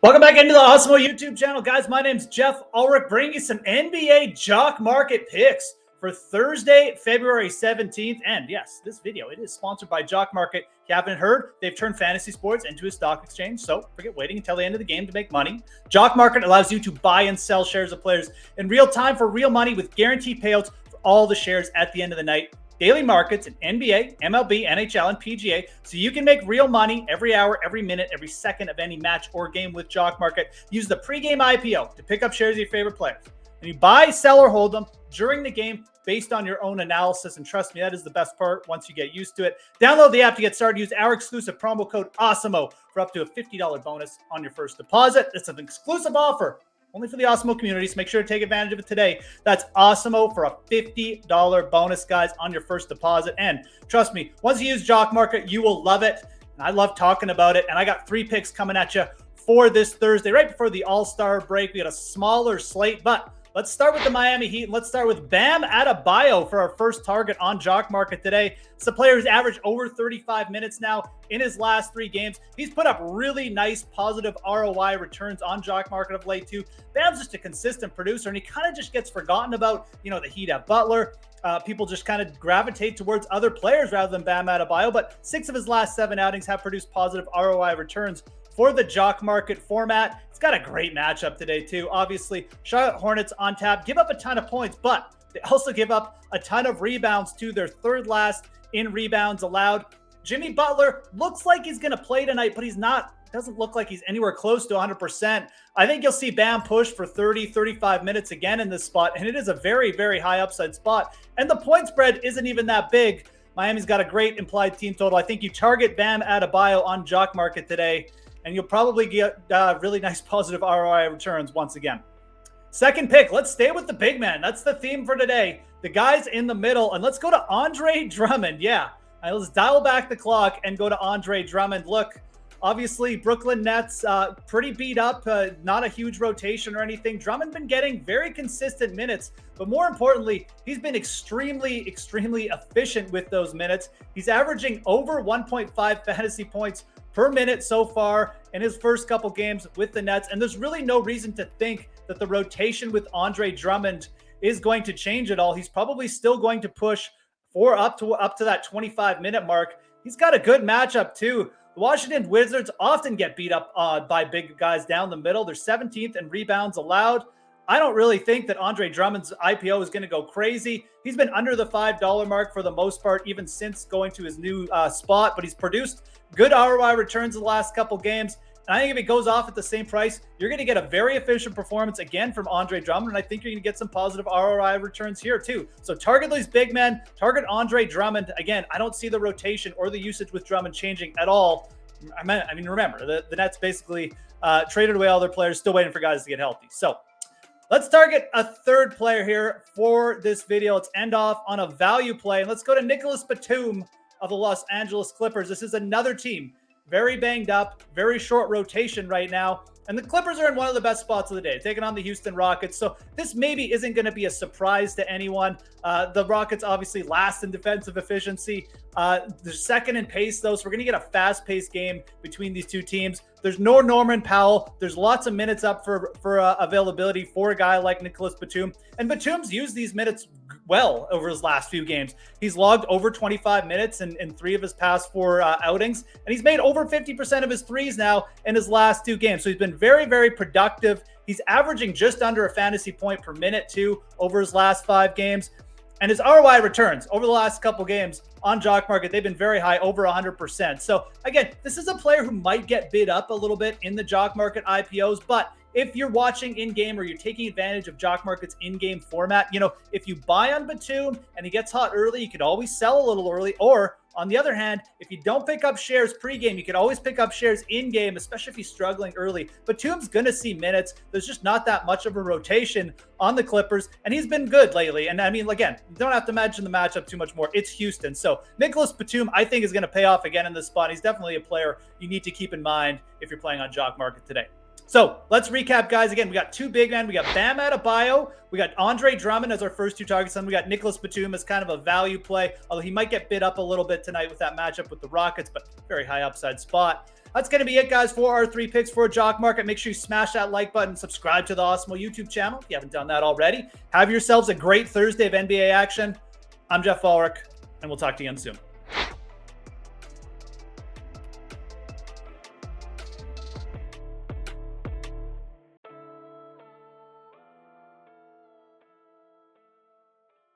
Welcome back into the Awesemo YouTube channel, guys. My name's Geoff Ulrich, bringing you some NBA Jock Market picks for Thursday, February 17th. And yes, this video, it is sponsored by Jock Market. If you haven't heard, they've turned fantasy sports into a stock exchange, so forget waiting until the end of the game to make money. Jock Market allows you to buy and sell shares of players in real time for real money with guaranteed payouts for all the shares at the end of the night. Daily markets in NBA, MLB, NHL, and PGA, so you can make real money every hour, every minute, every second of any match or game with Jock Market. Use the pregame IPO to pick up shares of your favorite players. And you buy, sell, or hold them during the game based on your own analysis. And trust me, that is the best part once you get used to it. Download the app to get started. Use our exclusive promo code Awesemo for up to a $50 bonus on your first deposit. It's an exclusive offer only for the Awesemo community, so make sure to take advantage of it today. That's Awesemo for a $50 bonus, guys, on your first deposit. And trust me, once you use Jock Market, you will love it. And I love talking about it. And I got 3 picks coming at you for this Thursday, right before the All-Star break. We got a smaller slate, but let's start with the Miami Heat. Let's start with Bam Adebayo for our first target on Jock Market today. It's a player who's averaged over 35 minutes now in his last 3 games. He's put up really nice positive ROI returns on Jock Market of late too. Bam's just a consistent producer, and he kind of just gets forgotten about. You know, the Heat have Butler. People just kind of gravitate towards other players rather than Bam Adebayo, but 6 of his last 7 outings have produced positive ROI returns for the Jock Market format. It's got a great matchup today too. Obviously, Charlotte Hornets on tap give up a ton of points, but they also give up a ton of rebounds too. They're 3rd last in rebounds allowed. Jimmy Butler looks like he's going to play tonight, but he's not. Doesn't look like he's anywhere close to 100%. I think you'll see Bam push for 30, 35 minutes again in this spot, and it is a very, very high upside spot. And the point spread isn't even that big. Miami's got a great implied team total. I think you target Bam Adebayo on Jock Market today, and you'll probably get really nice positive ROI returns once again. Second pick, let's stay with the big man. That's the theme for today. The guys in the middle, and let's go to Andre Drummond. Yeah, let's dial back the clock and go to Andre Drummond. Look, obviously, Brooklyn Nets pretty beat up, not a huge rotation or anything. Drummond been getting very consistent minutes, but more importantly, he's been extremely, extremely efficient with those minutes. He's averaging over 1.5 fantasy points per minute so far in his first couple games with the Nets. And there's really no reason to think that the rotation with Andre Drummond is going to change at all. He's probably still going to push for up to that 25-minute mark. He's got a good matchup too. The Washington Wizards often get beat up by big guys down the middle. They're 17th in rebounds allowed. I don't really think that Andre Drummond's IPO is going to go crazy. He's been under the $5 mark for the most part, even since going to his new spot, but he's produced good ROI returns in the last couple games. And I think if it goes off at the same price, you're going to get a very efficient performance again from Andre Drummond. And I think you're going to get some positive ROI returns here too. So target these big men, target Andre Drummond. Again, I don't see the rotation or the usage with Drummond changing at all. I mean, remember, the Nets basically traded away all their players, still waiting for guys to get healthy. So let's target a third player here for this video. Let's end off on a value play. And let's go to Nicolas Batum of the Los Angeles Clippers. This is another team very banged up, very short rotation right now. And the Clippers are in one of the best spots of the day, taking on the Houston Rockets. So this maybe isn't going to be a surprise to anyone. The Rockets obviously last in defensive efficiency. They're 2nd in pace, though, so we're going to get a fast-paced game between these two teams. There's no Norman Powell. There's lots of minutes up for availability for a guy like Nicolas Batum. And Batum's used these minutes well over his last few games. He's logged over 25 minutes in 3 of his past 4 outings, and he's made over 50% of his threes now in his last 2 games. So he's been very, very productive. He's averaging just under a fantasy point per minute too over his last 5 games. And his ROI returns over the last couple games on Jock Market, they've been very high, over 100%. So again, this is a player who might get bid up a little bit in the Jock Market IPOs, but if you're watching in-game or you're taking advantage of Jock Market's in-game format, you know, if you buy on Batum and he gets hot early, you could always sell a little early. Or on the other hand, if you don't pick up shares pre-game, you can always pick up shares in-game, especially if he's struggling early. Batum's going to see minutes. There's just not that much of a rotation on the Clippers, and he's been good lately. And I mean, again, you don't have to mention the matchup too much more. It's Houston. So Nicolas Batum, I think, is going to pay off again in this spot. He's definitely a player you need to keep in mind if you're playing on Jock Market today. So let's recap, guys. Again, we got 2 big men. We got Bam Adebayo. We got Andre Drummond as our first 2 targets. Then we got Nicolas Batum as kind of a value play, although he might get bid up a little bit tonight with that matchup with the Rockets, but very high upside spot. That's going to be it, guys, for our 3 picks for Jock Market. Make sure you smash that like button, subscribe to the Awesemo YouTube channel if you haven't done that already. Have yourselves a great Thursday of NBA action. I'm Geoff Ulrich, and we'll talk to you again soon.